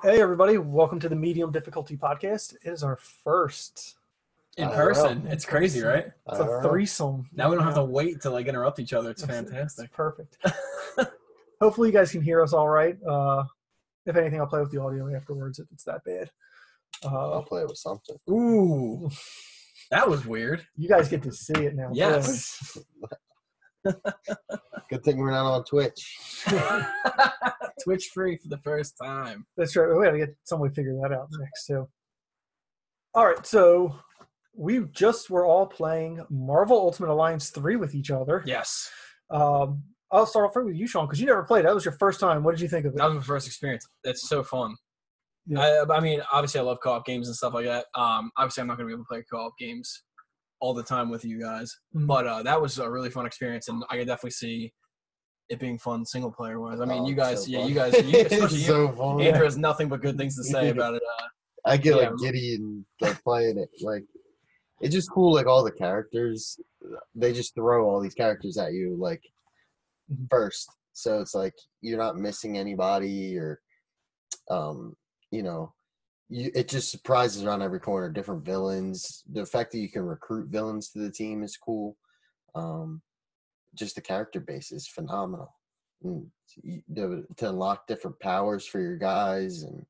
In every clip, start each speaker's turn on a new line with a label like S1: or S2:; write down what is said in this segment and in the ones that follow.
S1: Hey, everybody. Welcome to the Medium Difficulty Podcast. It is our first.
S2: In
S3: IRL.
S2: person. It's crazy, right?
S1: It's a
S3: IRL.
S1: threesome.
S2: Now we don't have to
S1: Yeah.
S2: wait to interrupt each other. It's
S1: It's
S2: fantastic.
S1: perfect. Hopefully, you guys can hear us all right. If anything, I'll play with the audio afterwards if it's that bad.
S3: I'll play with something.
S2: Ooh. That was weird.
S1: You guys get to see it now. too.
S2: Yes.
S3: Good thing we're not on Twitch.
S2: Twitch free for the first time.
S1: That's right. We got to get some way to figure that out next, too. All right. So we just were all playing Marvel Ultimate Alliance 3 with each other.
S2: Yes.
S1: I'll start off with you, Sean, because you never played. That was your first time. What did you think of it?
S2: That was my first experience. It's so fun.
S1: Yeah.
S2: I mean, obviously I love co-op games and stuff like that. Obviously I'm not going to be able to play co-op games all the time with you guys.
S1: Mhm.
S2: But that was a really fun experience, and I could definitely see it being fun single player wise. I mean, you guys,
S3: so
S2: yeah,
S3: fun.
S2: you guys, especially
S3: It's
S2: you,
S3: so fun.
S2: Andrew has nothing but good things to say about it.
S3: I get
S2: Yeah.
S3: like giddy and like playing it. Like it's just cool. Like all the characters, they just throw all these characters at you like first. So it's like you're not missing anybody, or you know, it just surprises around every corner. Different villains. The fact that you can recruit villains to the team is cool. Just the character base is phenomenal. And to unlock different powers for your guys, and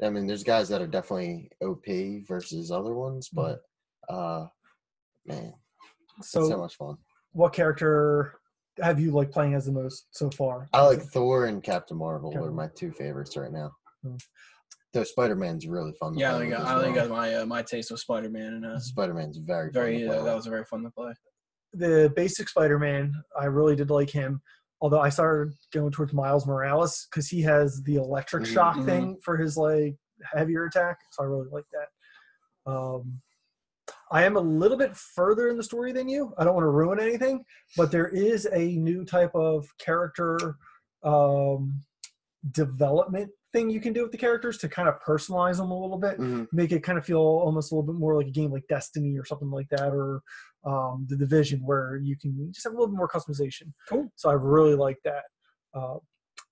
S3: I mean, there's guys that are definitely OP versus other ones, but man, it's so much fun.
S1: What character have you liked playing as the most so far?
S3: I like Thor and Captain Marvel
S1: Captain
S3: are my two favorites right now.
S1: Hmm.
S3: Though Spider-Man's really fun. To
S2: Yeah, I
S3: play
S2: think
S3: with as
S2: I think
S3: well.
S2: got my taste with Spider-Man, and
S3: Spider-Man's very
S2: very
S3: fun to play
S2: that
S3: with.
S2: was very fun to play.
S1: The basic Spider-Man, I really did like him. Although I started going towards Miles Morales because he has the electric shock
S2: Mhm.
S1: thing for his like heavier attack, so I really like that. I am a little bit further in the story than you. I don't want to ruin anything, but there is a new type of character development thing you can do with the characters to kind of personalize them a little bit,
S3: Mhm.
S1: make it kind of feel almost a little bit more like a game like Destiny or something like that, or The Division, where you can just have a little bit more customization.
S2: Cool.
S1: So I really like that.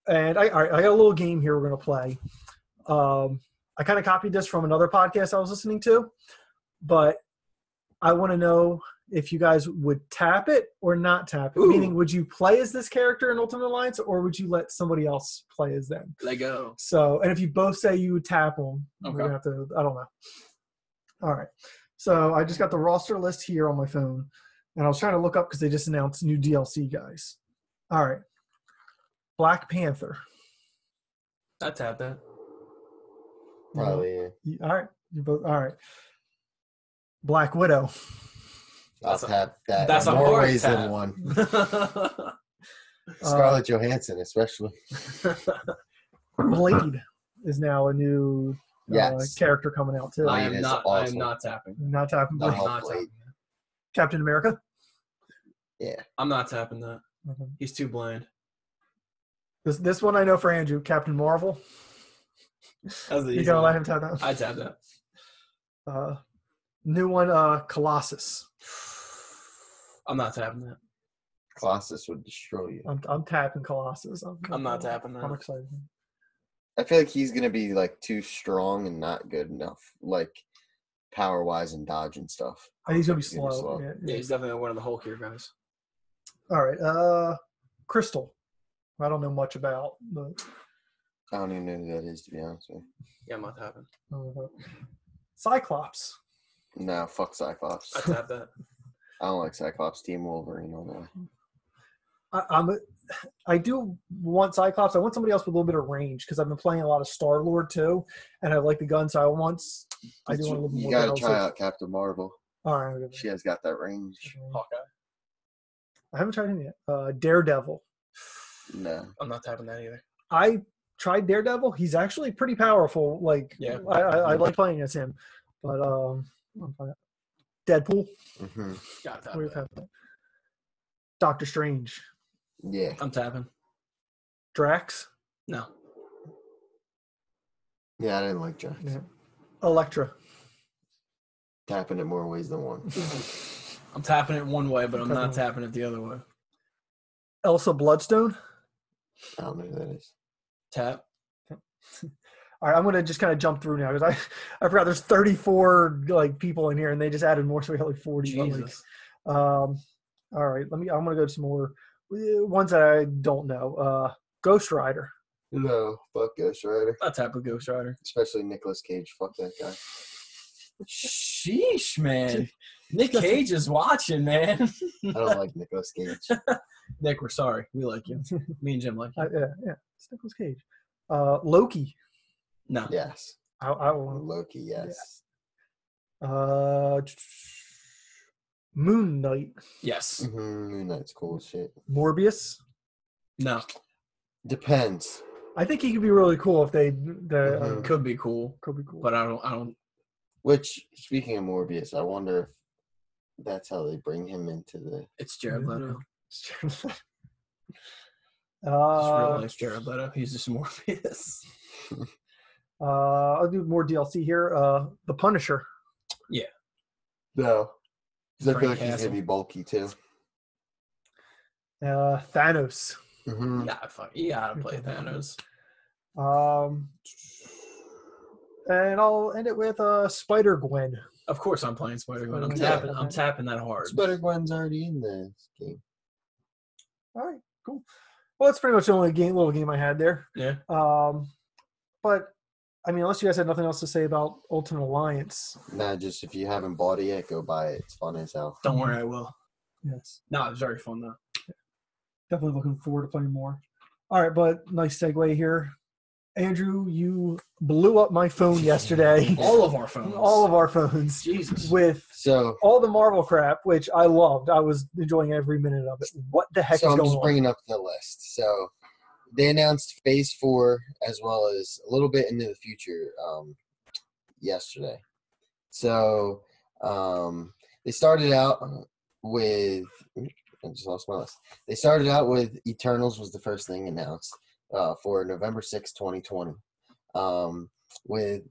S1: And I got a little game here we're going to play. I kind of copied this from another podcast I was listening to, but I want to know if you guys would tap it or not tap it.
S2: Ooh.
S1: Meaning, would you play as this character in Ultimate Alliance, or would you let somebody else play as them?
S2: Let go.
S1: So, and if you both say you would tap them, we're
S2: Okay.
S1: going to have to, I don't know. All right. So I just got the roster list here on my phone, and I was trying to look up because they just announced new DLC, guys. All right. Black Panther.
S2: I tapped that.
S3: Probably. Yeah.
S1: All right. You both, all right. Black Widow.
S3: I'll tap that.
S2: That's
S3: in
S2: a
S3: more
S2: hard
S3: ways
S2: tap.
S3: than one. Scarlett Johansson, especially.
S1: Blade is now a new
S3: Yes.
S1: character coming out, too.
S2: I
S3: Blade
S2: am
S3: is
S2: not. I am
S3: awesome.
S2: not tapping.
S1: Not tapping
S3: No.
S1: Blade.
S2: I'm not
S3: Blade.
S2: tapping that.
S1: Captain America.
S3: Yeah.
S2: I'm not tapping that.
S1: Okay.
S2: He's too bland.
S1: This one I know for Andrew. Captain Marvel.
S2: That's the
S1: You
S2: easy
S1: gonna let
S2: one.
S1: him tap that?
S2: I tapped that.
S1: New one, Colossus.
S2: I'm not tapping that.
S3: Colossus would destroy you.
S1: I'm tapping Colossus.
S2: I'm not tapping that.
S1: I'm excited.
S3: I feel like he's gonna be like too strong and not good enough, like power wise and dodge and stuff.
S1: I think he's gonna be
S3: He's gonna be
S1: slow.
S3: slow.
S1: Yeah,
S2: Yeah, he's definitely one of the Hulkier guys.
S1: All right. Crystal. I don't know much about, but
S3: I don't even know who that is, to be honest with
S2: Yeah, I'm not tapping.
S1: Cyclops.
S3: you. No, fuck Cyclops.
S2: I tapped that.
S3: I don't like Cyclops. Team Wolverine all the way.
S1: I do want Cyclops. I want somebody else with a little bit of range because I've been playing a lot of Star Lord too, and I like the gun. So I do want a little bit
S3: You
S1: more.
S3: gotta
S1: balance.
S3: try out Captain Marvel.
S1: All right. I'll give it.
S3: She has got that range.
S2: Hawkeye.
S1: I haven't tried him yet. Daredevil.
S3: No.
S2: I'm not tapping that either.
S1: I tried Daredevil. He's actually pretty powerful. Like,
S2: Yeah.
S1: I like playing as him. But Deadpool.
S3: Hmm.
S2: Got
S1: What do you
S2: that.
S1: have? Doctor Strange.
S3: Yeah.
S2: I'm tapping.
S1: Drax.
S2: No.
S3: Yeah, I didn't like Jax.
S1: Yeah. Elektra.
S3: Tapping it more ways than one.
S2: I'm tapping it one way, but I'm not
S1: Okay.
S2: tapping it the other way.
S1: Elsa Bloodstone.
S3: I don't know who that is.
S2: Tap.
S1: All right, I'm gonna just kind of jump through now because I forgot there's 34 like people in here and they just added more, so we got like 40. But, like,
S2: Jesus.
S1: all right, I'm gonna go to some more ones that I don't know. Ghost Rider.
S3: No, fuck Ghost Rider.
S2: That type of Ghost Rider.
S3: Especially Nicolas Cage. Fuck that guy.
S2: Sheesh, man. Nick Cage is watching, man.
S3: I don't like Nicolas Cage.
S2: Nick, we're sorry. We like you. Me and Jim like you.
S1: Yeah, it's Nicolas Cage. Loki.
S2: No.
S3: Yes.
S1: I want
S3: Loki, yes.
S1: Moon Knight.
S2: Yes.
S3: Moon Knight's cool as shit.
S1: Morbius.
S2: No.
S3: Depends.
S1: I think he could be really cool if they
S2: Could be cool,
S1: could be cool.
S2: but I don't.
S3: Which, speaking of Morbius, I wonder if that's how they bring him into the...
S2: It's Jared Leto. It's real life Jared Leto. He's just Morbius.
S1: I'll do more DLC here. The Punisher.
S3: No. Because I feel
S2: Frank
S3: like he's going
S2: Castle.
S3: to be bulky, too.
S1: Thanos.
S3: Mm-hmm.
S2: You gotta play Thanos.
S1: And I'll end it with Spider-Gwen.
S2: Of course, I'm playing Spider-Man. I'm
S1: Yeah.
S2: tapping that hard.
S3: Spider-Gwen's already in this game.
S1: All right, cool. Well, that's pretty much the only little game I had there.
S2: Yeah.
S1: But I mean, unless you guys had nothing else to say about Ultimate Alliance.
S3: Nah, just if you haven't bought it yet, go buy it. It's fun as hell.
S2: Don't worry, I will.
S1: Yes.
S2: No, it was very fun though.
S1: Definitely looking forward to playing more. All right, but nice segue here. Andrew, you blew up my phone yesterday.
S2: All of our phones.
S1: All of our phones.
S2: Jesus.
S1: With
S3: So,
S1: all the Marvel crap, which I loved. I was enjoying every minute of it. What the heck
S3: so
S1: is
S3: I'm
S1: going
S3: just
S1: on?
S3: bringing up the list. So, they announced Phase 4 as well as a little bit into the future yesterday. So, they started out with... I just lost my list. They started out with Eternals was the first thing announced for November 6, 2020, with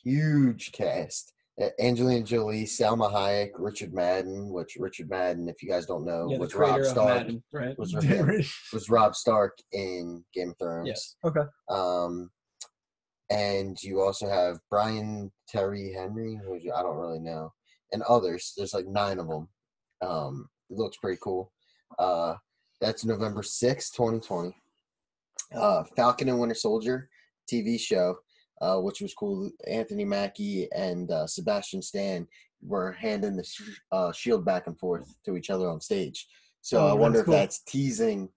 S3: huge cast. Angelina Jolie, Salma Hayek, Richard Madden, which Richard Madden, if you guys don't know,
S2: Yeah, the
S3: was Rob
S2: creator of
S3: Stark.
S2: Madden, right?
S3: Was Rob Stark in Game of Thrones.
S2: Yes.
S1: Okay.
S3: And you also have Brian Terry Henry, who I don't really know, and others. There's like 9 of them. It looks pretty cool. That's November 6th, 2020. Falcon and Winter Soldier TV show, which was cool. Anthony Mackie and Sebastian Stan were handing the shield back and forth to each other on stage. So I wonder if
S1: cool.
S3: that's teasing.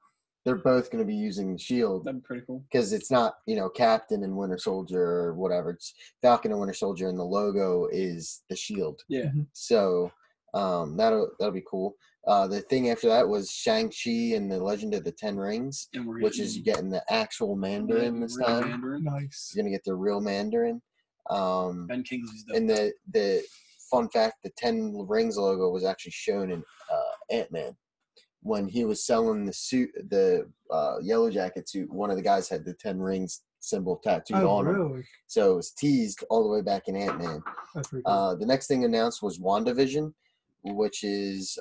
S3: They're both going to be using the shield
S2: That'd be pretty cool.
S3: because it's not, Captain and Winter Soldier or whatever. It's Falcon and Winter Soldier, and the logo is the shield.
S2: Yeah.
S3: So that'll be cool. The thing after that was Shang-Chi and the Legend of the Ten Rings,
S2: And we're
S3: which is getting the actual Mandarin this
S2: real
S3: time.
S2: Mandarin.
S1: Nice.
S3: You're gonna get the real Mandarin.
S2: Ben Kingsley's dope.
S3: And the fun fact, the Ten Rings logo was actually shown in Ant-Man when he was selling the suit, the Yellow Jacket suit. One of the guys had the Ten Rings symbol tattooed on him.
S1: Really?
S3: So it was teased all the way back in Ant-Man.
S1: That's pretty cool.
S3: The next thing announced was WandaVision, which is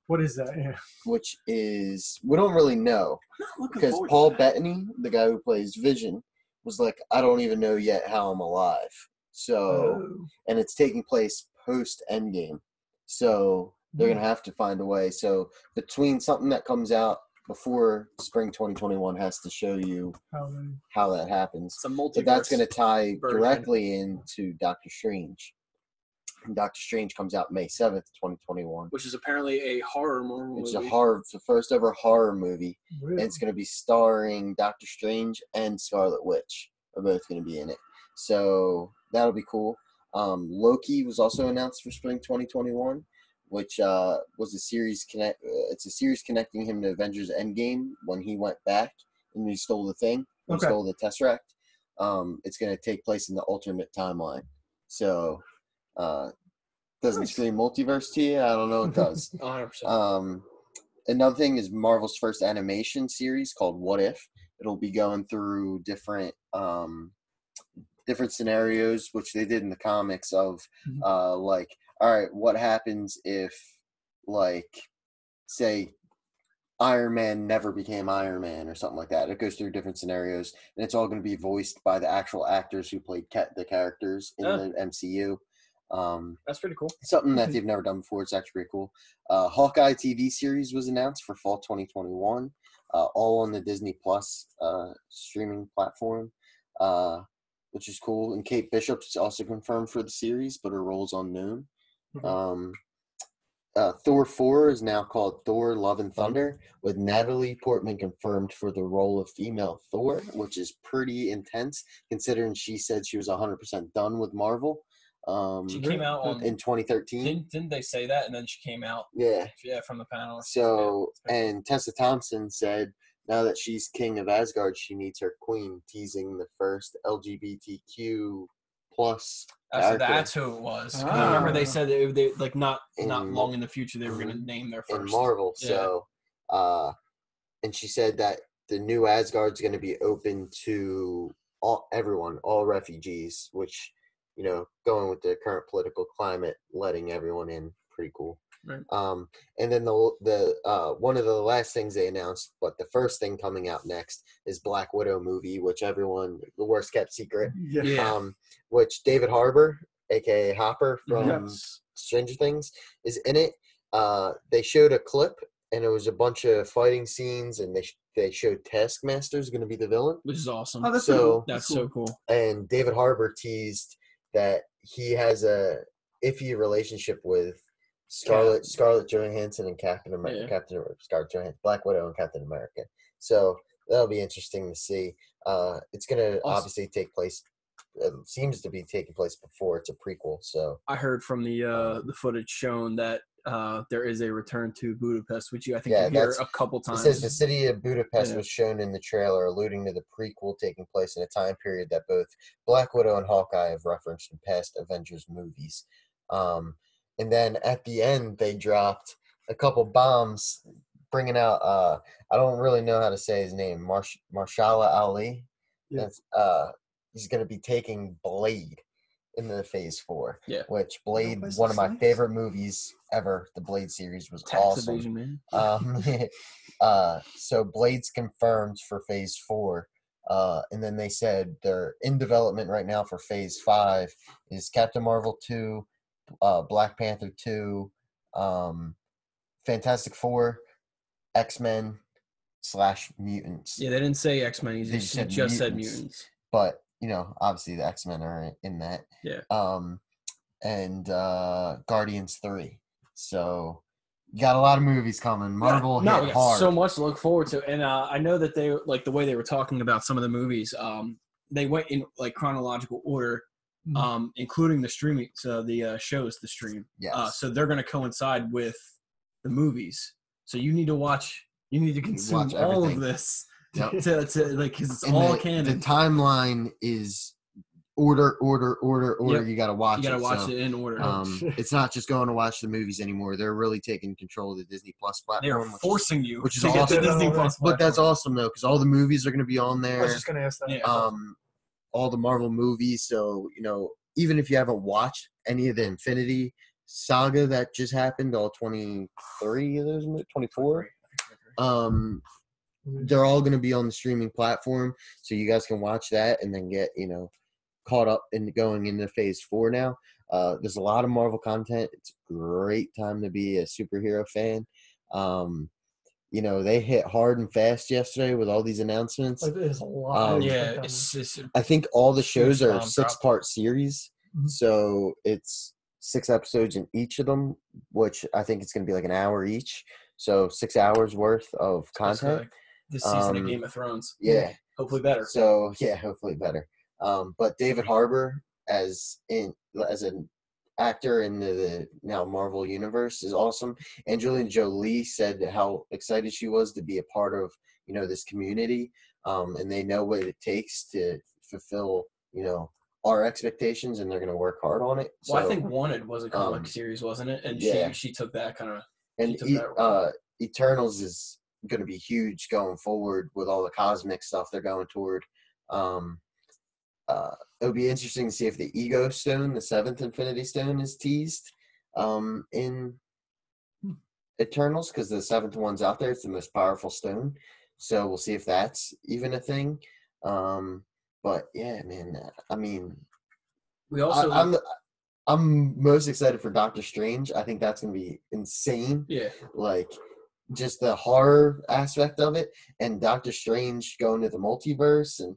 S1: What is that? Yeah.
S3: we don't really know
S2: I'm not looking
S3: because
S2: forward to
S3: Paul
S2: that.
S3: Bettany, the guy who plays Vision, was like, I don't even know yet how I'm alive. So, and it's taking place post Endgame, so they're gonna have to find a way. So between something that comes out before spring 2021 has to show you how that happens.
S2: It's a multiverse.
S3: But that's gonna tie
S2: version.
S3: directly into Doctor Strange. And Doctor Strange comes out May 7th, 2021.
S2: Which is apparently a horror movie.
S3: It's it's the first ever horror movie.
S1: Really?
S3: And it's going to be starring Doctor Strange and Scarlet Witch are both going to be in it. So that'll be cool. Loki was also announced for spring 2021, which was a series it's a series connecting him to Avengers Endgame when he went back and he stole the thing,
S1: Okay.
S3: stole the Tesseract. It's going to take place in the alternate timeline. So doesn't
S1: Nice.
S3: scream multiverse to you? I don't know. It does.
S2: 100%.
S3: Another thing is Marvel's first animation series called What If. It'll be going through different scenarios, which they did in the comics of like, all right, what happens if, like, say Iron Man never became Iron Man or something like that. It goes through different scenarios, and it's all going to be voiced by the actual actors who played the characters in the MCU.
S2: That's pretty cool.
S3: Something that they've never done before. It's actually pretty cool. Hawkeye TV series was announced for fall 2021, all on the Disney Plus streaming platform, which is cool. And Kate Bishop's also confirmed for the series, but her role's unknown. Thor 4 is now called Thor Love and Thunder, with Natalie Portman confirmed for the role of female Thor, which is pretty intense considering she said she was 100% done with Marvel.
S2: She came out
S3: in 2013.
S2: Didn't they say that? And then she came out.
S3: Yeah,
S2: from the panel.
S3: So, and Tessa Thompson said now that she's king of Asgard, she needs her queen, teasing the first LGBTQ plus.
S2: So that's who it was. I remember they said they like not long in the future they were going to name their first
S3: in Marvel. Yeah. So, and she said that the new Asgard's going to be open to everyone, all refugees, which, you know, going with the current political climate, letting everyone in, pretty cool.
S2: Right.
S3: And then the one of the last things they announced, but the first thing coming out next is Black Widow movie, which the worst kept secret.
S1: Yeah.
S3: Which David Harbour, aka Hopper from Stranger Things, is in it. They showed a clip, and it was a bunch of fighting scenes, and they showed Taskmaster's going to be the villain,
S2: which is awesome.
S1: Oh, that's
S2: so cool.
S3: And David Harbour teased that he has a iffy relationship with Scarlett Johansson and Captain America, Black Widow and Captain America. So that'll be interesting to see. It's going to obviously take place. It seems to be taking place before it's a prequel. So
S2: I heard from the footage shown that there is a return to Budapest, which I think you hear a couple times.
S3: It says the city of Budapest was shown in the trailer, alluding to the prequel taking place in a time period that both Black Widow and Hawkeye have referenced in past Avengers movies. And then at the end, they dropped a couple bombs, bringing out, I don't really know how to say his name, Marshala Ali.
S1: Yeah.
S3: He's going to be taking Blade in the Phase 4.
S2: Yeah.
S3: Which Blade, one of my favorite movies ever. The Blade series was awesome.
S2: Evasion, man.
S3: So Blade's confirmed for Phase 4. And then they said they're in development right now for Phase 5 is Captain Marvel 2, Black Panther 2, Fantastic Four, X-Men / mutants.
S2: Yeah, they didn't say X-Men. They just said mutants.
S3: But, you know, obviously the X-Men are in that.
S2: Yeah.
S3: And Guardians 3. So you got a lot of movies coming. Marvel hit
S2: we got
S3: hard.
S2: So much to look forward to. And I know that they, like, the way they were talking about some of the movies, they went in, like, chronological order. Including the streaming, so the shows, the stream.
S3: Yes.
S2: So they're going to coincide with the movies. So you need to consume all of this to like, because it's all canon.
S3: The timeline is order.
S2: Yep.
S3: You got to watch it.
S2: You got to watch it in order.
S3: It's not just going to watch the movies anymore. They're really taking control of the Disney Plus platform.
S2: They are forcing you
S3: which is
S2: to
S3: awesome.
S2: get the Disney Plus platform.
S3: But that's awesome, though, because all the movies are going to be on there.
S1: I was just going to ask that.
S2: Yeah.
S3: All the Marvel movies. So, you know, even if you haven't watched any of the Infinity Saga that just happened, all 23 of those, 24, they're all going to be on the streaming platform. So you guys can watch that and then get, you know, caught up in going into Phase 4 now. There's a lot of Marvel content. It's a great time to be a superhero fan. You know, they hit hard and fast yesterday with all these announcements.
S1: There's a lot.
S3: I think all the shows are a 6-part series.
S1: Mm-hmm.
S3: So it's 6 episodes in each of them, which I think it's going to be like an hour each. So 6 hours worth of content.
S2: Like this season of Game of Thrones.
S3: Yeah.
S2: Hopefully better.
S3: So, yeah, hopefully better. But David Harbour as an actor in the now Marvel universe is awesome. Angelina Jolie said how excited she was to be a part of, you know, this community. And they know what it takes to fulfill, you know, our expectations, and they're going to work hard on it.
S2: Well, so, I think Wanted was a comic series, wasn't it? And she took that kind of.
S3: And Eternals is going to be huge going forward with all the cosmic stuff they're going toward. It'll be interesting to see if the Ego Stone, the 7th Infinity Stone, is teased in Eternals because the seventh one's out there. It's the most powerful stone. So we'll see if that's even a thing. But yeah, man. I mean,
S2: We also
S3: I'm most excited for Doctor Strange. I think that's gonna be insane.
S2: yeah.
S3: Like just the horror aspect of it, and Doctor Strange going to the multiverse, and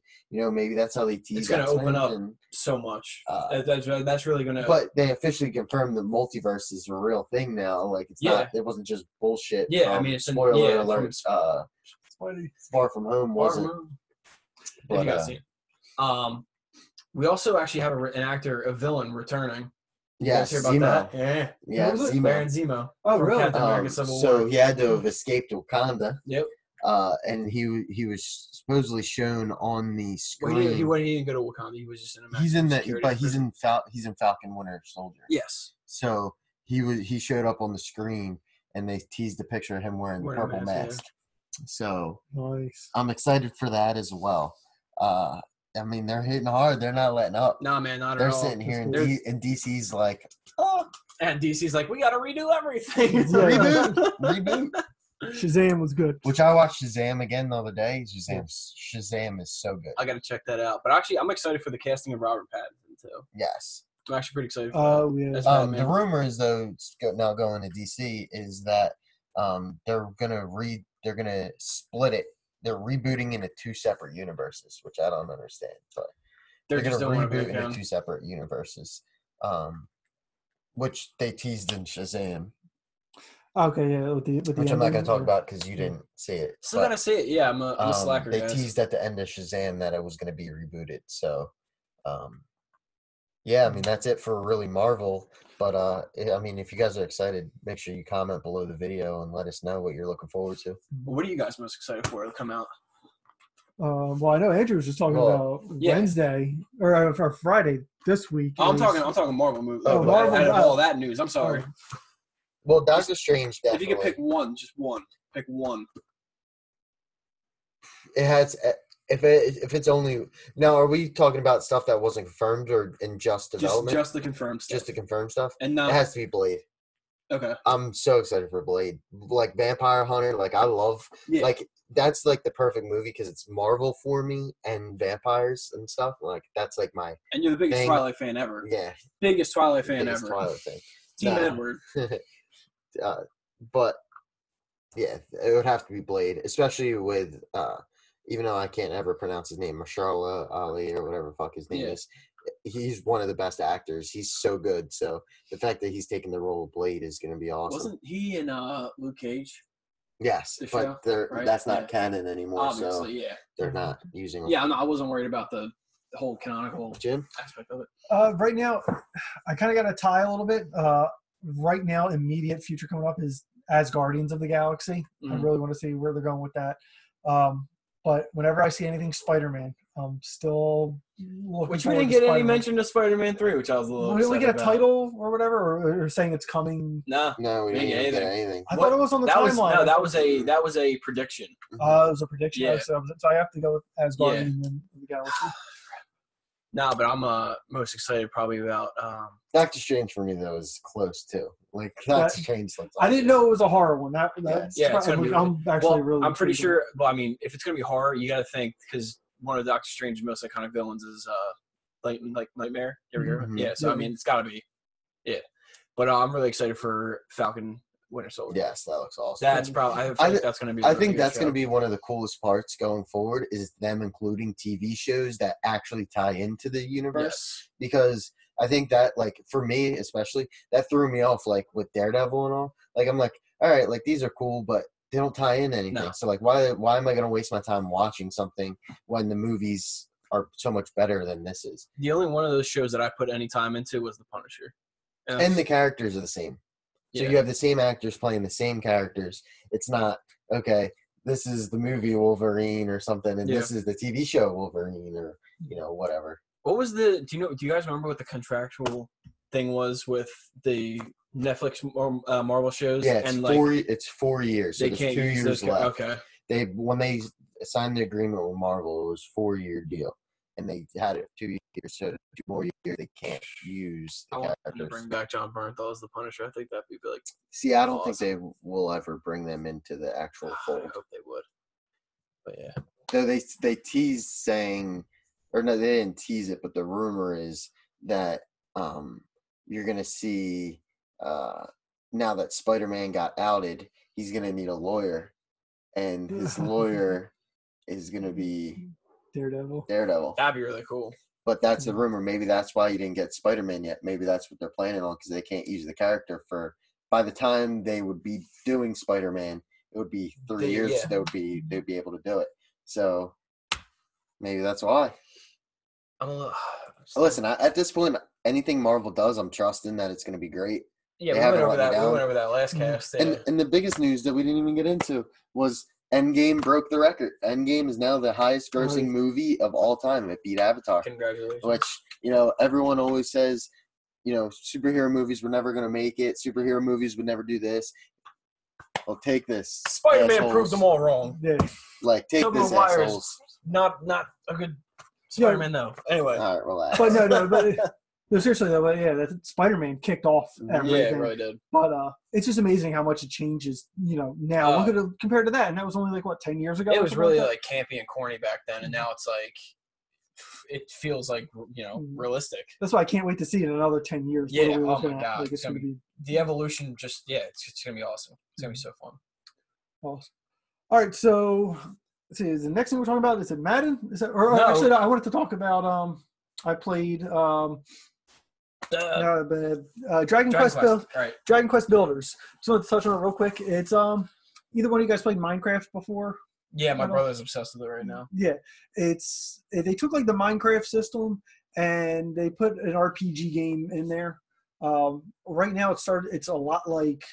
S3: maybe that's how they tease.
S2: It's gonna
S3: X-Men
S2: open up
S3: and,
S2: so much. That's really gonna.
S3: But they officially confirmed the multiverse is a real thing now. Like it's not. It wasn't just bullshit.
S2: Yeah, I mean, it's
S3: spoiler alert.
S1: Spidey.
S3: Far From Home wasn't.
S2: If you guys see it. We also actually have an actor, a villain, returning.
S3: Yes,
S2: you guys hear about that? Yeah.
S3: Yeah, Zemo.
S2: Baron Zemo.
S1: Oh,
S2: from
S1: really?
S2: Captain America Civil
S3: So
S2: War.
S3: he had to have escaped Wakanda.
S2: Yep.
S3: And he was supposedly shown on the screen.
S2: Well, he didn't go to Wakanda. He was just in a.
S3: He's in
S2: security
S3: but he's
S2: prison.
S3: he's in Falcon Winter Soldier.
S2: Yes.
S3: So he showed up on the screen, and they teased a picture of him wearing the purple mask. So
S1: Nice.
S3: I'm excited for that as well. I mean, they're hitting hard. They're not letting up.
S2: Nah, man, not
S3: They're
S2: at all.
S3: sitting here, and DC's like,
S2: And DC's like, we got to redo everything.
S3: reboot.
S1: Shazam was good.
S3: Which I watched Shazam again the other day. Shazam is so good.
S2: I got to check that out. But actually, I'm excited for the casting of Robert Pattinson too.
S3: Yes.
S2: I'm actually pretty excited. For
S1: Oh
S2: that.
S1: yeah.
S2: That's
S3: The
S2: Batman.
S3: rumor is though now going to DC is that they're gonna split it. They're rebooting into two separate universes, which I don't understand. But
S2: They're
S3: gonna
S2: just don't want to
S3: reboot
S2: break
S3: into
S2: down.
S3: two separate universes, which they teased in Shazam,
S1: Okay, yeah. With the
S3: which I'm not
S1: ending,
S3: gonna talk
S1: or-
S3: about because you didn't see it.
S2: Still
S3: But,
S2: gotta see it. Yeah, I'm a slacker.
S3: they
S2: guys.
S3: teased at the end of Shazam that it was gonna be rebooted. So, yeah, I mean that's it for really Marvel. But I mean, if you guys are excited, make sure you comment below the video and let us know what you're looking forward to.
S2: What are you guys most excited for to come out?
S1: Well, I know Andrew was just talking about
S2: yeah.
S1: Wednesday or Friday this week.
S2: I'm
S1: is-
S2: talking Marvel movie.
S3: Oh, Marvel,
S2: out of all that news, I'm sorry.
S3: Well, Doctor Strange
S2: If
S3: definitely.
S2: you could pick one, just one. Pick one.
S3: It has. If it's only now, are we talking about stuff that wasn't confirmed or in just development?
S2: Just the confirmed stuff.
S3: Just to confirm stuff.
S2: And
S3: It has to be Blade.
S2: okay.
S3: I'm so excited for Blade. Like Vampire Hunter. Like I love.
S2: Yeah.
S3: Like that's like the perfect movie because it's Marvel for me and vampires and stuff. Like that's like my
S2: And you're the biggest
S3: thing.
S2: Twilight fan ever.
S3: yeah.
S2: Biggest Twilight fan
S3: biggest
S2: ever.
S3: Twilight thing.
S2: Team
S3: Nah.
S2: Edward.
S3: But yeah, it would have to be Blade, especially with even though I can't ever pronounce his name, Mahershala Ali or whatever the fuck his name
S2: Yeah.
S3: is. He's one of the best actors. He's so good. So the fact that he's taking the role of Blade is going to be awesome.
S2: Wasn't he in Luke Cage?
S3: Yes,
S2: the
S3: but
S2: show,
S3: they're
S2: right?
S3: that's not
S2: Yeah.
S3: canon anymore. So
S2: Obviously, yeah.
S3: they're not using them.
S2: Yeah, I wasn't worried about the whole canonical
S3: Jim?
S2: aspect of it.
S1: Right now, I kind of got to tie a little bit. Right now, immediate future coming up is as Guardians of the Galaxy. I
S2: Mhm.
S1: really want to see where they're going with that. But whenever I see anything Spider-Man, I'm still looking
S2: Which we
S1: forward
S2: didn't
S1: to
S2: get any
S1: Spider-Man.
S2: mention of Spider-Man 3, which I was a little
S1: Did we
S2: upset
S1: get a
S2: about.
S1: title or whatever, or saying it's coming?
S2: Nah.
S3: No, we
S2: Didn't
S3: didn't
S2: get
S3: get
S2: anything.
S3: anything.
S1: I thought it was on the
S2: That was
S1: timeline.
S2: that was a prediction.
S1: It was a prediction.
S2: Yeah.
S1: So I have to go with Asgard and then the Galaxy.
S2: Nah, but I'm most excited probably about
S3: Doctor Strange for me though is close too. Like Doctor Strange looks
S1: I didn't know it was a horror one. That's
S2: Yeah, it's gonna be
S1: I'm actually
S2: well,
S1: really.
S2: I'm pretty
S1: intrigued.
S2: sure. Well, I mean, if it's gonna be horror, you got to think because one of Doctor Strange's most iconic villains is like Nightmare. You ever hear of it?
S3: Mhm.
S2: Yeah. So I
S1: Yeah.
S2: mean, it's got to be. Yeah. But I'm really excited for Falcon Winter Soldier.
S3: Yes, that looks awesome.
S2: That's probably. I think that's gonna be. a
S3: I
S2: really
S3: think
S2: good
S3: that's going
S2: show.
S3: to be one of the coolest parts going forward is them including TV shows that actually tie into the universe.
S2: Yes.
S3: Because I think that, like, for me especially, that threw me off, like, with Daredevil and all. Like, I'm like, all right, like, these are cool, but they don't tie in anything.
S2: No.
S3: So, like, why am I going to waste my time watching something when the movies are so much better than this is?
S2: The only one of those shows that I put any time into was The Punisher.
S3: And the characters are the same. So
S2: yeah.
S3: you have the same actors playing the same characters. It's not, okay, this is the movie Wolverine or something, and this is the TV show Wolverine or, whatever.
S2: What was the? Do you guys remember what the contractual thing was with the Netflix or Marvel shows?
S3: Yeah, it's
S2: and
S3: it's 4 years. So
S2: they
S3: there's
S2: can't
S3: 2
S2: use
S3: years
S2: those.
S3: left.
S2: Okay.
S3: When they signed the agreement with Marvel, it was 4-year deal. and they had it 2 years, so 2 more years they can't use
S2: I
S3: the
S2: want them to
S3: characters.
S2: bring back John Bernthal as the Punisher. I think that'd be like.
S3: See, I don't think
S2: awesome.
S3: they will ever bring them into the actual
S2: I
S3: fold.
S2: hope they would. But yeah.
S3: So they teased saying, or no, they didn't tease it, but the rumor is that you're gonna see now that Spider-Man got outed, he's gonna need a lawyer, and his lawyer is gonna be
S1: Daredevil.
S2: That'd be really cool.
S3: But that's the rumor. Maybe that's why you didn't get Spider-Man yet. Maybe that's what they're planning on because they can't use the character for. By the time they would be doing Spider-Man, it would be 3 years.
S2: Yeah.
S3: They'd be able to do it. So maybe that's why.
S2: I'm a little.
S3: Listen, at this point, anything Marvel does, I'm trusting that it's going to be great.
S2: Yeah,
S3: They
S2: we
S3: haven't
S2: went over
S3: let me
S2: that. We
S3: down.
S2: went over that last cast. Yeah.
S3: And the biggest news that we didn't even get into was Endgame broke the record. Endgame is now the highest grossing movie of all time. It beat Avatar.
S2: Congratulations.
S3: Which, everyone always says, superhero movies were never going to make it. Superhero movies would never do this. Well, take this.
S2: Spider-Man
S3: assholes.
S2: proved them all wrong.
S1: Yeah.
S3: Like, take
S2: Tobey
S3: this,
S2: Maguire is
S3: assholes.
S2: not a good Spider-Man, though. Anyway.
S3: All right, relax.
S1: But no, seriously though, but yeah, that Spider-Man kicked off everything.
S2: Yeah, it really did.
S1: But it's just amazing how much it changes, now. Look at it compared to that, and that was only like 10 years ago.
S2: It was really
S1: that?
S2: like campy and corny back then, and now it's like it feels like realistic.
S1: That's why I can't wait to see it in another 10 years.
S2: Yeah,
S1: What are we
S2: oh
S1: looking
S2: my
S1: at?
S2: God,
S1: Like, it's gonna be
S2: the evolution. It's gonna be awesome. It's gonna be so fun.
S1: awesome. All right, so let's see. Is the next thing we're talking about? Is it Madden? Is that? Or
S2: No.
S1: actually, no, I wanted to talk about. I played Dragon Quest
S2: Right.
S1: Dragon Quest Builders. Just wanted to touch on it real quick. It's either one of you guys played Minecraft before?
S2: Yeah, my brother's obsessed with it right now.
S1: Yeah, they took like the Minecraft system and they put an RPG game in there. Right now it's a lot like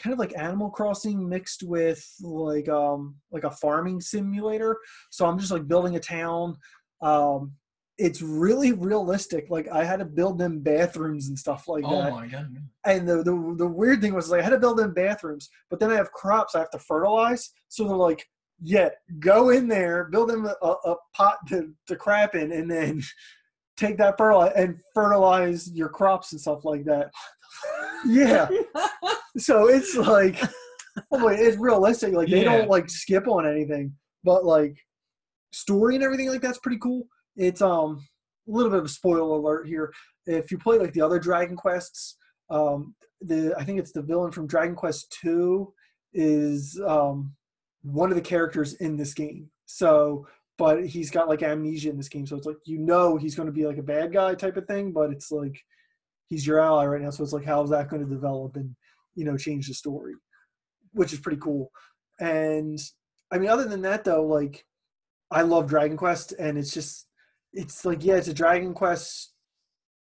S1: kind of like Animal Crossing mixed with like a farming simulator. So I'm just like building a town. It's really realistic. Like I had to build them bathrooms and stuff like that.
S2: Oh my God.
S1: And the weird thing was like I had to build them bathrooms, but then I have crops I have to fertilize. So they're like, yeah, go in there, build them a pot to crap in, and then take that fertilize your crops and stuff like that. Yeah. So it's like, it's realistic. Like they don't like skip on anything, but like story and everything like that's pretty cool. It's a little bit of a spoiler alert here. If you play like the other Dragon Quests, I think it's the villain from Dragon Quest 2 is one of the characters in this game. So, but he's got like amnesia in this game, so it's like he's going to be like a bad guy type of thing, but it's like he's your ally right now. So it's like how's that going to develop and change the story, which is pretty cool. And I mean, other than that though, like I love Dragon Quest, and it's like it's a Dragon Quest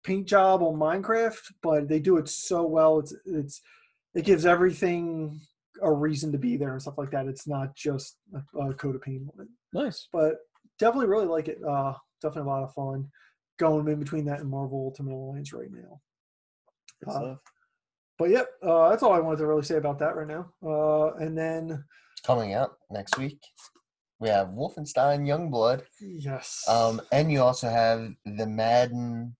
S1: paint job on Minecraft, but they do it so well. It gives everything a reason to be there and stuff like that. It's not just a coat of paint on it.
S2: Nice.
S1: But definitely really like it. Definitely a lot of fun going in between that and Marvel Ultimate Alliance right now. But yep, that's all I wanted to really say about that right now. And then
S3: Coming out next week, we have Wolfenstein Youngblood.
S1: yes,
S3: and you also have the Madden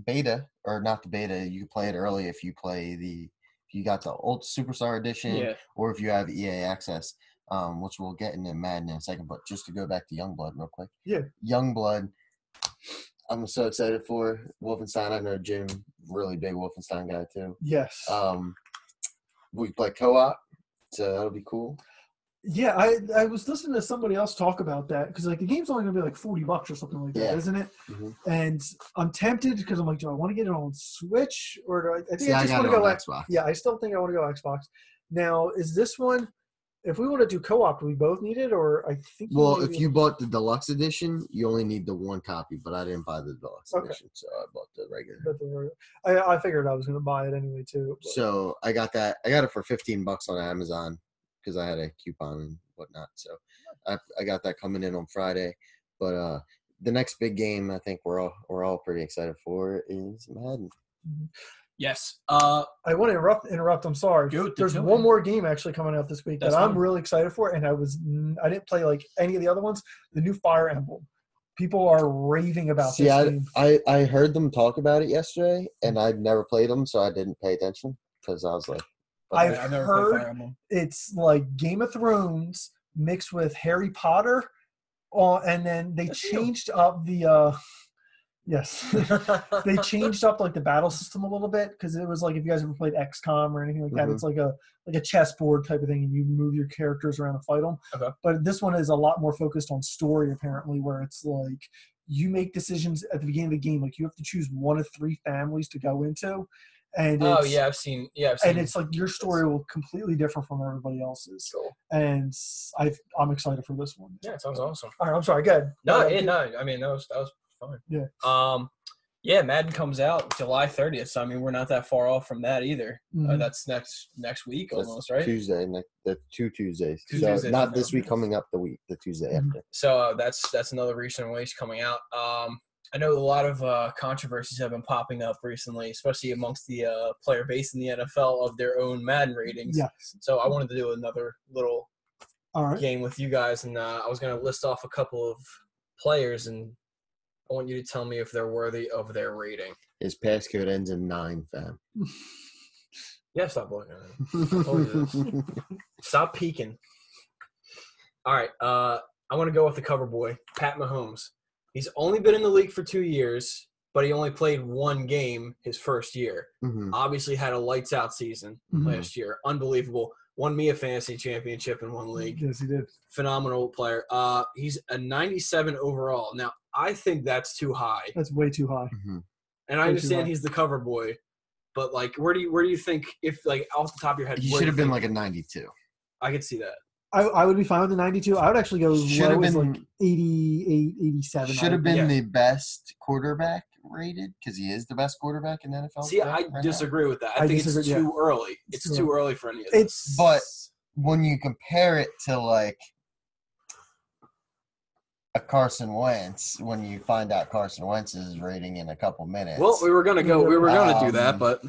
S3: beta, or not the beta. You can play it early if you got the old Superstar Edition, or if you have EA Access, which we'll get into Madden in a second. But just to go back to Youngblood real quick.
S1: Yeah.
S3: Youngblood, I'm so excited for Wolfenstein. I know Jim, really big Wolfenstein guy too.
S1: yes.
S3: We play co-op, so that'll be cool.
S1: Yeah, I was listening to somebody else talk about that because like the game's only gonna be like $40 or something like that, isn't it?
S3: Mm-hmm.
S1: And I'm tempted because I'm like, do I want to get it on Switch or do I think
S3: See,
S1: I just
S3: got
S1: want to
S3: it
S1: go
S3: on Xbox.
S1: Yeah, I still think I want to go Xbox. Now, is this one? If we want to do co-op, do we both need it, or I think?
S3: Well, if you bought the deluxe edition, you only need the one copy. But I didn't buy the deluxe edition, so I bought the regular.
S1: I figured I was going to buy it anyway too. But.
S3: So I got that. I got it for $15 on Amazon because I had a coupon and whatnot. So I got that coming in on Friday. But the next big game I think we're all pretty excited for is Madden.
S2: Yes.
S1: I want to interrupt. I'm sorry. There's one more game actually coming out this week that I'm really excited for, and I didn't play like any of the other ones. The new Fire Emblem. People are raving about
S3: See,
S1: this
S3: I,
S1: game.
S3: I heard them talk about it yesterday, and I'd never played them, so I didn't pay attention because I was like,
S1: I've
S2: I've never
S1: heard
S2: played Fire Emblem.
S1: it's like Game of Thrones mixed with Harry Potter, and then they
S2: That's you.
S1: changed up yes, they changed up like the battle system a little bit because it was like if you guys ever played XCOM or anything like that,
S3: Mhm.
S1: it's like a chessboard type of thing, and you move your characters around to fight them.
S2: Okay.
S1: But this one is a lot more focused on story apparently, where it's like you make decisions at the beginning of the game, like you have to choose one of 3 families to go into, and
S2: Oh
S1: it's,
S2: yeah, I've seen.
S1: and it's like your story will completely different from everybody else's.
S2: Cool.
S1: And I'm excited for this one.
S2: Yeah, it sounds awesome.
S1: All right, I'm sorry. Good.
S2: No, I mean that was fun.
S1: Yeah.
S2: Yeah, Madden comes out July 30th, so I mean we're not that far off from that either.
S1: Mhm.
S2: That's next week
S3: that's
S2: almost, right?
S3: Tuesday, the 2 Tuesdays.
S2: Two
S3: so
S2: Tuesdays
S3: not
S2: from
S3: this
S2: now.
S3: week coming up, the Tuesday
S1: Mhm.
S3: after.
S2: So that's another recent release coming out. I know a lot of controversies have been popping up recently, especially amongst the player base in the NFL of their own Madden ratings.
S1: Yes.
S2: So I wanted to do another little
S1: All right.
S2: game with you guys, and I was going to list off a couple of players, and I want you to tell me if they're worthy of their rating.
S3: His passcode ends in 9, fam.
S2: Yeah, stop looking at it. told you Stop peeking. All right, I want to go with the cover boy, Pat Mahomes. He's only been in the league for 2 years, but he only played 1 game his first year.
S3: Mhm.
S2: Obviously had a lights-out season
S1: Mhm.
S2: last year. Unbelievable. Won me a fantasy championship in 1 league.
S1: Yes, he did.
S2: Phenomenal player. He's a 97 overall. Now, I think that's too high.
S1: That's way too high.
S3: Mhm.
S2: And I
S1: Way too
S2: understand
S1: high.
S2: he's the cover boy, but like, where do you think, if like off the top of your head,
S3: He
S2: where
S3: should
S2: do
S3: have
S2: you
S3: been
S2: think-
S3: like a 92.
S2: I could see that.
S1: I would be fine with the 92. I would actually go as
S3: Should
S1: low
S3: have
S1: as
S3: been-
S1: like 88, 87.
S3: Should have been
S2: Yeah.
S3: the best quarterback rated because he is the best quarterback in the NFL.
S2: See,
S3: right
S2: I
S3: now.
S2: disagree with that. I
S1: I
S2: think it's
S1: disagree, yeah.
S2: too early.
S1: It's
S2: It's
S1: too
S2: too early for any of this.
S1: It's
S3: But when you compare it to like a Carson Wentz, when you find out Carson Wentz's rating in a couple minutes,
S2: Well, we were gonna do that,
S3: Um,
S2: but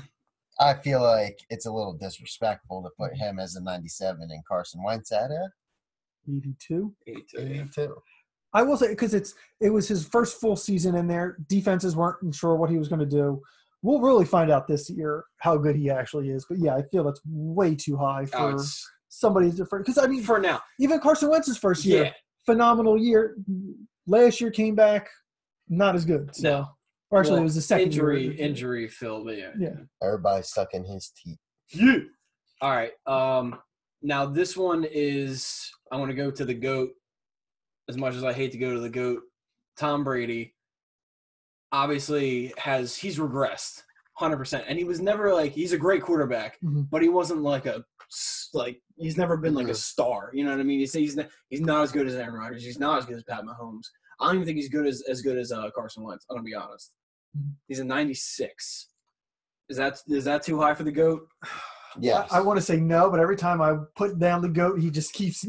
S3: I feel like it's a little disrespectful to put him as a 97 and Carson Wentz at a
S1: 82.
S3: 82.
S1: I will say because it was his first full season in there. Defenses weren't sure what he was going to do. We'll really find out this year how good he actually is. But yeah, I feel that's way too high for
S2: it's
S1: somebody's different. Because I mean,
S2: for now.
S1: even Carson Wentz's first year,
S2: Yeah,
S1: phenomenal year. Last year came back not as good. So,
S2: no.
S1: or actually,
S2: Well,
S1: it was the second year.
S2: injury filled. But yeah.
S1: Yeah.
S3: Everybody's sucking his teeth.
S2: Yeah. All right. Now this one is I want to go to the GOAT. As much as I hate to go to the GOAT, Tom Brady obviously he's regressed 100%, and he was never like he's a great quarterback,
S1: Mhm.
S2: but he wasn't like he's never been like a star. You know what I mean? He's not as good as Aaron Rodgers. He's not as good as Pat Mahomes. I don't even think he's as good as Carson Wentz. I'm gonna be honest.
S1: Mhm.
S2: He's a 96. Is that too high for the GOAT?
S3: Yes.
S1: I want to say no, but every time I put down the GOAT, he just keeps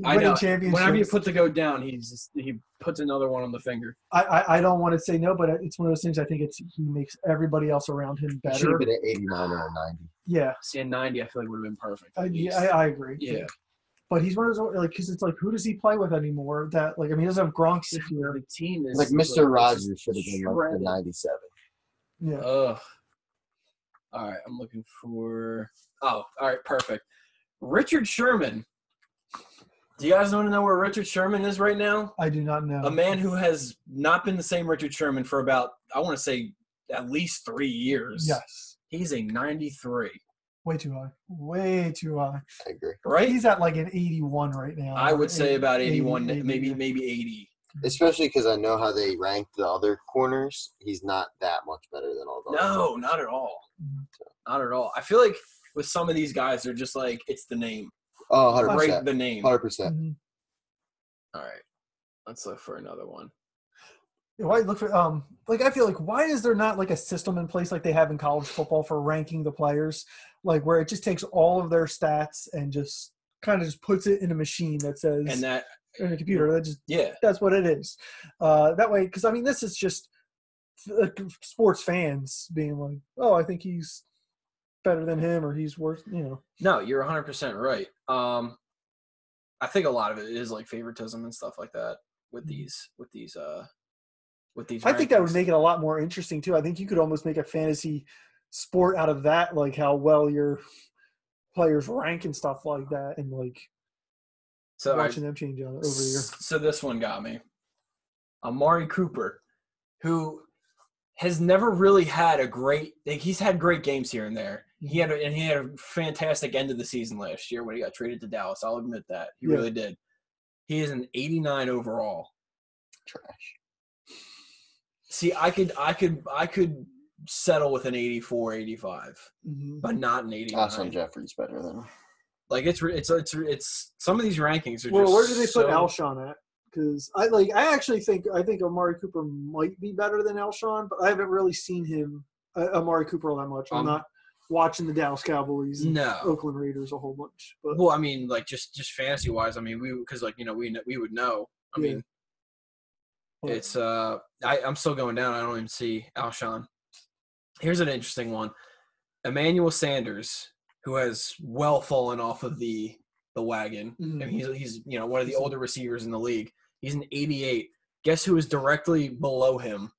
S2: I
S1: winning
S2: know.
S1: championships.
S2: Whenever you put the GOAT down, he puts another one on the finger.
S1: I don't want to say no, but it's one of those things. I think he makes everybody else around him
S3: He should
S1: better.
S3: have been an 89 or a 90.
S1: Yeah,
S2: See, a 90, I feel like would have been perfect. at least.
S1: I agree.
S2: Yeah.
S1: But he's one of those like because it's like who does he play with anymore? That like I mean he doesn't have Gronk this year.
S2: The team is
S3: Like Mr. Rogers should have been like
S2: shredded.
S3: the 97.
S1: Yeah,
S2: Ugh. All right, I'm looking for. Oh, all right, perfect. Richard Sherman. Do you guys want to know where Richard Sherman is right now?
S1: I do not know.
S2: A man who has not been the same Richard Sherman for about, I want to say, at least 3 years.
S1: Yes,
S2: He's a 93,
S1: way too high. Way too high.
S3: I agree.
S2: right?
S1: He's at like an 81 right now.
S2: I would say about 81,
S1: 80,
S2: maybe
S1: yeah.
S2: maybe 80.
S3: Especially because I know how they rank the other corners. He's not that much better than all those.
S2: No, not at all.
S1: Mhm.
S2: Not at all. I feel like with some of these guys, they're just like, it's the name.
S3: Oh,
S2: Rate
S3: 100%.
S2: the name.
S3: 100%.
S1: Mhm.
S2: All right. Let's look for another one.
S1: Why look for like I feel like why is there not like a system in place like they have in college football for ranking the players, like where it just takes all of their stats and just kind of just puts it in a machine that says
S2: And that,
S1: in a computer that just
S2: yeah.
S1: that's what it is. That way, because I mean this is just sports fans being like, oh, I think he's better than him or he's worse, you know.
S2: No, you're 100% right. I think a lot of it is like favoritism and stuff like that. with these.
S1: I think that would
S2: rankings.
S1: make it a lot more interesting too. I think you could almost make a fantasy sport out of that, like how well your players rank and stuff like that, and like
S2: So all right,
S1: watching them change over the year.
S2: So this one got me. Amari Cooper, who has never really had a great – he's had great games here and there. He had a fantastic end of the season last year when he got traded to Dallas. I'll admit that. He really did. He is an 89 overall.
S3: Trash.
S2: See, I could settle with an 84, 85, but not an 89.
S3: Alshon Jeffrey's better than him.
S2: Like it's some of these rankings are just
S1: Well, where do they put
S2: so,
S1: Alshon at? Because I actually think Amari Cooper might be better than Alshon, but I haven't really seen him Amari Cooper all that much. I'm not watching the Dallas Cowboys and Oakland Raiders a whole bunch. But
S2: well, I mean, like just fantasy wise, I mean, we would know. I mean, it's I'm still going down. I don't even see Alshon. Here's an interesting one: Emmanuel Sanders, who has well fallen off of the wagon.
S1: Mm-hmm.
S2: I mean, he's one of the older receivers in the league. He's an 88. Guess who is directly below him?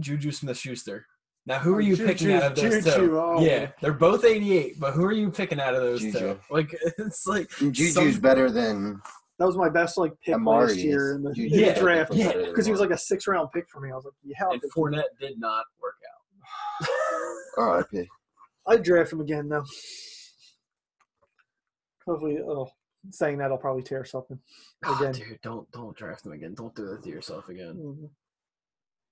S2: Juju Smith-Schuster. Now, who are you picking out of those two?
S1: Oh.
S2: Yeah, they're both 88, but who are you picking out of those two? Like, it's like
S3: Juju's better than
S1: that was my best pick
S3: Amari
S1: last year in the draft.
S2: Yeah,
S1: because he was like a 6th-round pick for me. I was like, yeah.
S2: And Fournette did not work out.
S3: R.I.P.
S1: I'd draft him again though. Hopefully, saying that I'll probably tear something again.
S2: Dude, don't draft him again. Don't do that to yourself again.
S1: Mm-hmm.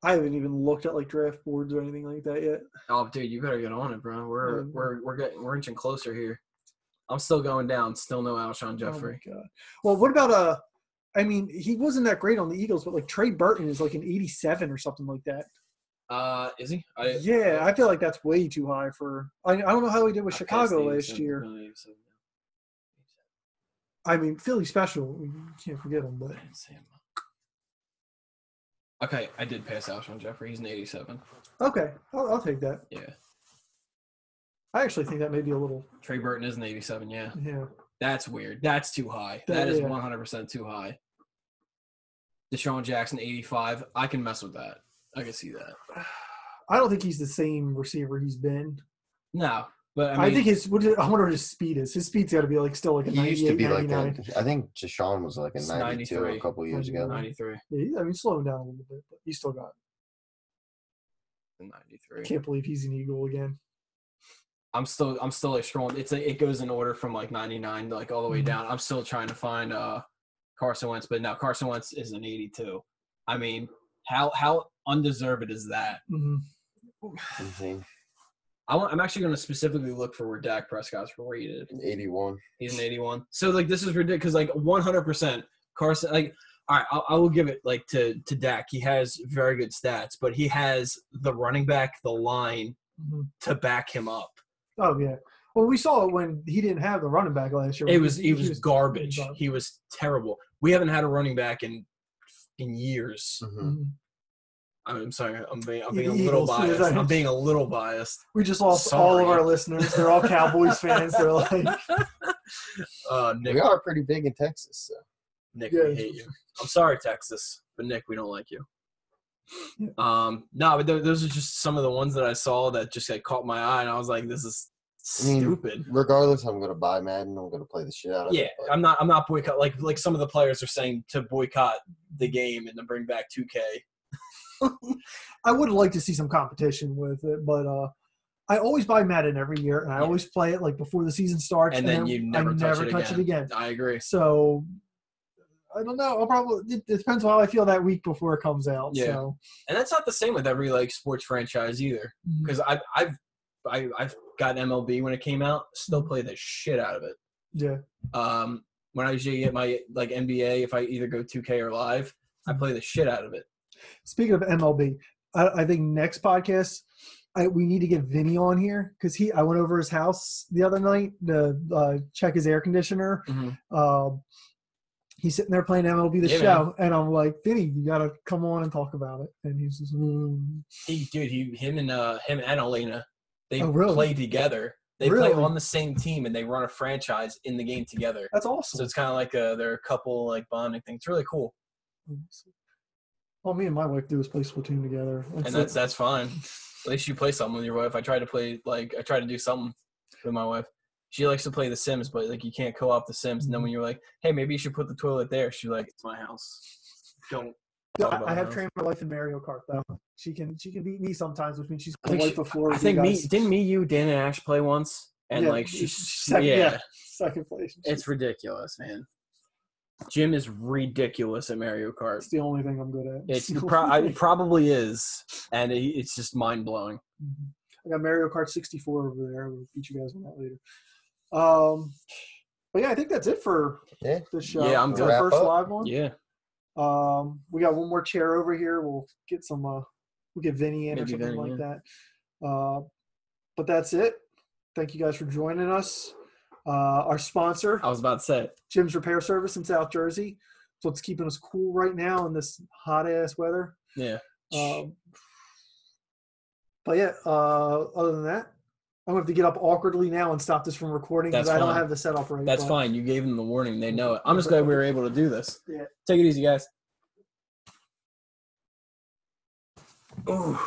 S1: I haven't even looked at draft boards or anything like that yet.
S2: Oh, dude, you better get on it, bro. We're inching closer here. I'm still going down. Still no Alshon Jeffrey.
S1: Oh my God. Well, what about I mean, he wasn't that great on the Eagles, but Trey Burton is an 87 or something like that.
S2: Is he?
S1: I feel like that's way too high for. I don't know how he did with Chicago last year. I mean, Philly special. You can't forget him, but.
S2: Okay, I did pass Alshon Jeffrey. He's an 87.
S1: Okay, I'll take that.
S2: Yeah.
S1: I actually think that may be a little.
S2: Trey Burton is an 87, yeah.
S1: Yeah.
S2: That's weird. That's too high. That is 100% too high. Deshaun Jackson, 85. I can mess with that. I can see that.
S1: I don't think he's the same receiver he's been.
S2: No, but
S1: I think I wonder what his speed is. His speed's got to be still a 98,
S3: he used to be
S1: 99.
S3: I think Deshaun was a 92 a couple years ago.
S2: 93.
S1: Yeah, I mean, slowing down a little bit, but he's still got
S2: 93.
S1: I can't believe he's an Eagle again.
S2: I'm still strong. It goes in order from 99 to all the way down. I'm still trying to find Carson Wentz, but now Carson Wentz is an 82. I mean, how undeserved is that?
S3: Insane.
S2: I'm actually going to specifically look for where Dak Prescott's rated.
S3: 81.
S2: He's an 81. So this is ridiculous. 100% Carson. All right, I will give it to Dak. He has very good stats, but he has the running back, the line to back him up.
S1: Oh yeah. Well, we saw it when he didn't have the running back last year.
S2: He was garbage. He was terrible. We haven't had a running back in years.
S3: Mm-hmm.
S2: I'm sorry. I'm being a little biased. I'm being a little biased.
S1: We just lost all of our listeners. They're all Cowboys fans. They're
S2: Nick,
S3: we are pretty big in Texas. So.
S2: Nick, we hate you. I'm sorry, Texas, but Nick, we don't like you. No, but those are just some of the ones that I saw that just caught my eye, and I was like, "This is stupid."
S3: Regardless, I'm going to buy Madden. I'm going to play the shit out of it.
S2: Yeah, I'm not boycott. Like some of the players are saying to boycott the game and to bring back 2K.
S1: I would like to see some competition with it, but I always buy Madden every year, and I always play it before the season starts,
S2: and then you never touch it again. I agree.
S1: So. I don't know. It depends on how I feel that week before it comes out.
S2: Yeah,
S1: so.
S2: And that's not the same with every sports franchise either. Because I've got MLB when it came out. Still play the shit out of it.
S1: Yeah.
S2: When I usually get my NBA, if I either go 2K or live, I play the shit out of it.
S1: Speaking of MLB, I think next podcast we need to get Vinny on here because I went over his house the other night to check his air conditioner. He's sitting there playing MLB The Show, and I'm like, Vinny, you got to come on and talk about it. And he's just,
S2: him and Elena, they
S1: really?
S2: play together. They play on the same team, and they run a franchise in the game together.
S1: That's awesome.
S2: So it's kind of like they're a couple bonding thing. It's really cool.
S1: All me and my wife do is play Splatoon together.
S4: And
S1: it.
S4: that's fine. At least you play something with your wife. I try to do something with my wife. She likes to play The Sims, but like you can't co-op The Sims. And then when you're like, hey, maybe you should put the toilet there, she's like, it's my house. Don't.
S1: Yeah,
S4: talk about
S1: I
S4: my
S1: have
S4: house.
S1: trained my wife in Mario Kart though. She can beat me sometimes, which means she's
S4: I
S1: gonna
S4: think
S1: wipe the floor.
S4: I
S1: with
S4: think
S1: you guys.
S4: didn't you, Dan, and Ash play once? And
S1: Yeah,
S4: like
S1: second, second place.
S4: it's ridiculous, man. Jim is ridiculous at Mario Kart.
S1: It's the only thing I'm good at.
S4: It probably is, and it's just mind blowing.
S1: I got Mario Kart 64 over there. We'll beat you guys on that later. But yeah, I think that's it for
S3: Yeah.
S1: the show.
S4: Yeah, I'm
S1: For
S4: good.
S1: the
S3: Wrap
S1: first
S3: up.
S1: live one.
S4: Yeah,
S1: We got one more chair over here. We'll get some. We'll get Vinny in or
S4: Maybe
S1: something
S4: Vinny,
S1: like
S4: yeah.
S1: that. But that's it. Thank you guys for joining us. Our sponsor,
S4: I was about to say it.
S1: Jim's Repair Service in South Jersey. So it's keeping us cool right now in this hot ass weather.
S4: Yeah.
S1: But yeah, other than that, I'm going to have to get up awkwardly now and stop this from recording because
S4: That's
S1: I don't
S4: fine.
S1: have the setup right.
S4: That's
S1: but-
S4: fine. You gave them the warning. They know it. I'm just glad we were able to do this.
S1: Yeah.
S4: Take it easy, guys. Ooh.